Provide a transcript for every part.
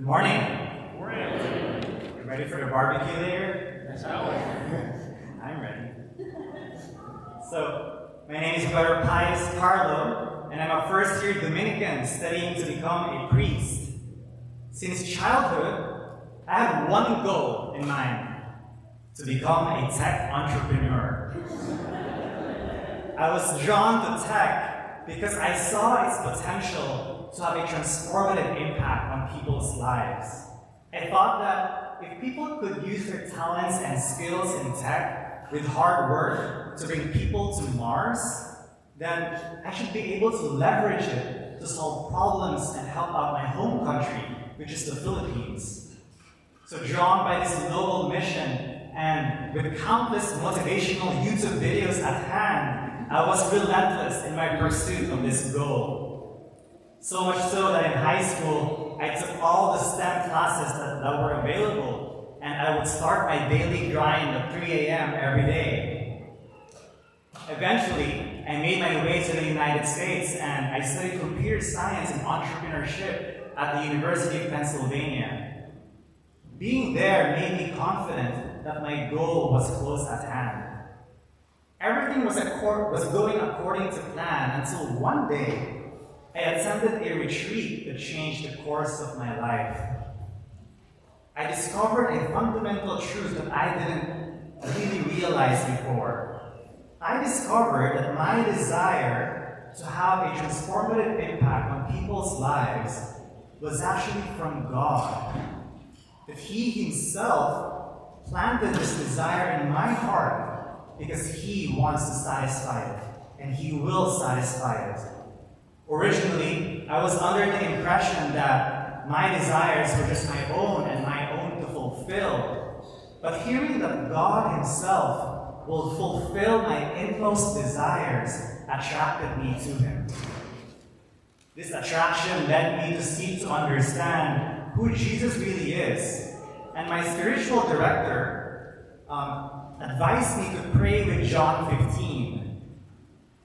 Good morning. Good morning. You ready for the barbecue later? Let's go. I'm ready. So, my name is Brother Pius Carlo, and I'm a first-year Dominican studying to become a priest. Since childhood, I had one goal in mind: to become a tech entrepreneur. I was drawn to tech because I saw its potential to have a transformative impact on people's lives. I thought that if people could use their talents and skills in tech with hard work to bring people to Mars, then I should be able to leverage it to solve problems and help out my home country, which is the Philippines. So drawn by this noble mission and with countless motivational YouTube videos at hand, I was relentless in my pursuit of this goal. So much so that in high school, I took all the STEM classes that were available, and I would start my daily grind at 3 a.m. every day. Eventually, I made my way to the United States, and I studied computer science and entrepreneurship at the University of Pennsylvania. Being there made me confident that my goal was close at hand. Everything was going according to plan until one day, I attended a retreat that changed the course of my life. I discovered a fundamental truth that I didn't really realize before. I discovered that my desire to have a transformative impact on people's lives was actually from God. That He Himself planted this desire in my heart because He wants to satisfy it, and He will satisfy it. Originally, I was under the impression that my desires were just my own and my own to fulfill. But hearing that God Himself will fulfill my inmost desires attracted me to Him. This attraction led me to seek to understand who Jesus really is. And my spiritual director advised me to pray with John 15.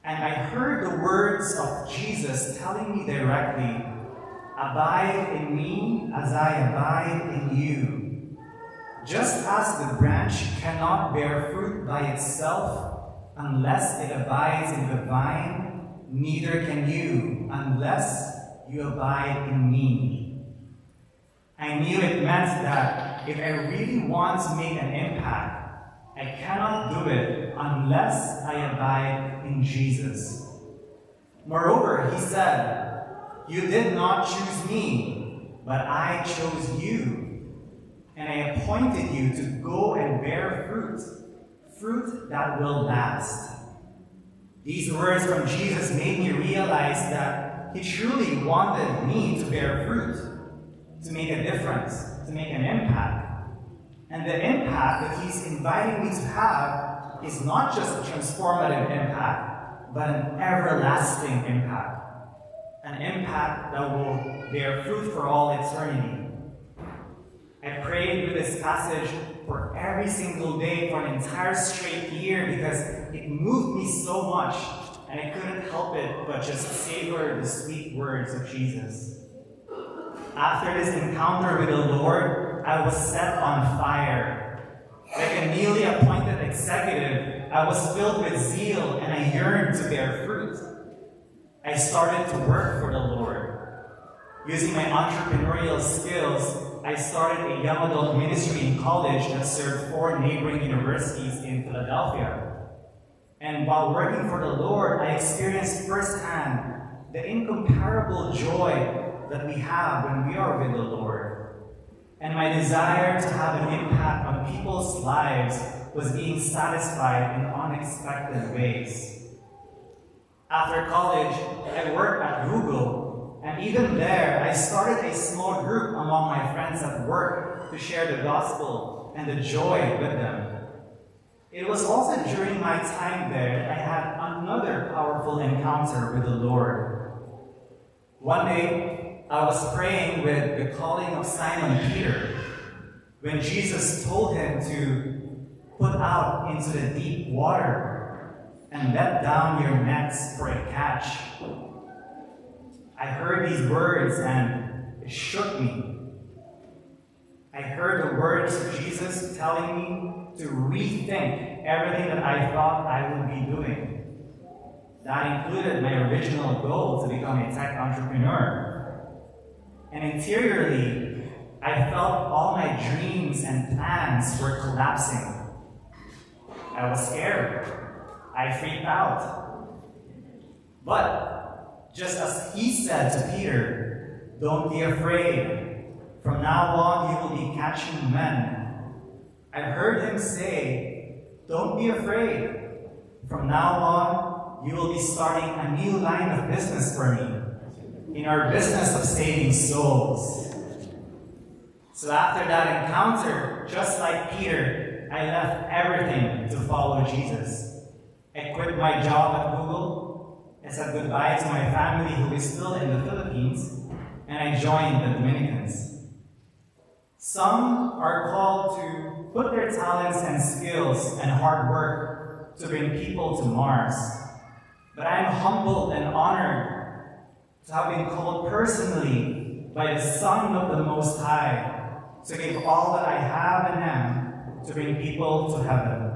And I heard the words of Jesus telling me directly, "Abide in me as I abide in you. Just as the branch cannot bear fruit by itself unless it abides in the vine, neither can you unless you abide in me." I knew it meant that if I really want to make an impact, I cannot do it unless I abide in Jesus. Moreover, He said, "You did not choose me, but I chose you, and I appointed you to go and bear fruit that will last." These words from Jesus made me realize that He truly wanted me to bear fruit, to make a difference, to make an impact. And the impact that He's inviting me to have is not just a transformative impact, but an everlasting impact. An impact that will bear fruit for all eternity. I prayed with this passage for every single day for an entire straight year because it moved me so much, and I couldn't help it but just savor the sweet words of Jesus. After this encounter with the Lord, I was set on fire. Like a newly appointed executive, I was filled with zeal and I yearned to bear fruit. I started to work for the Lord. Using my entrepreneurial skills, I started a young adult ministry in college that served 4 neighboring universities in Philadelphia. And while working for the Lord, I experienced firsthand the incomparable joy that we have when we are with the Lord. And my desire to have an impact on people's lives was being satisfied in unexpected ways. After college, I worked at Google, and even there, I started a small group among my friends at work to share the gospel and the joy with them. It was also during my time there that I had another powerful encounter with the Lord. One day, I was praying with the calling of Simon Peter when Jesus told him to put out into the deep water and let down your nets for a catch. I heard these words and it shook me. I heard the words of Jesus telling me to rethink everything that I thought I would be doing. That included my original goal to become a tech entrepreneur. And interiorly, I felt all my dreams and plans were collapsing. I was scared. I freaked out. But just as he said to Peter, "Don't be afraid. From now on, you will be catching men." I heard him say, "Don't be afraid. From now on, you will be starting a new line of business for me in our business of saving souls." So after that encounter, just like Peter, I left everything to follow Jesus. I quit my job at Google. I said goodbye to my family who is still in the Philippines, and I joined the Dominicans. Some are called to put their talents and skills and hard work to bring people to Mars. But I am humbled and honored to have been called personally by the Son of the Most High to give all that I have and am to bring people to heaven.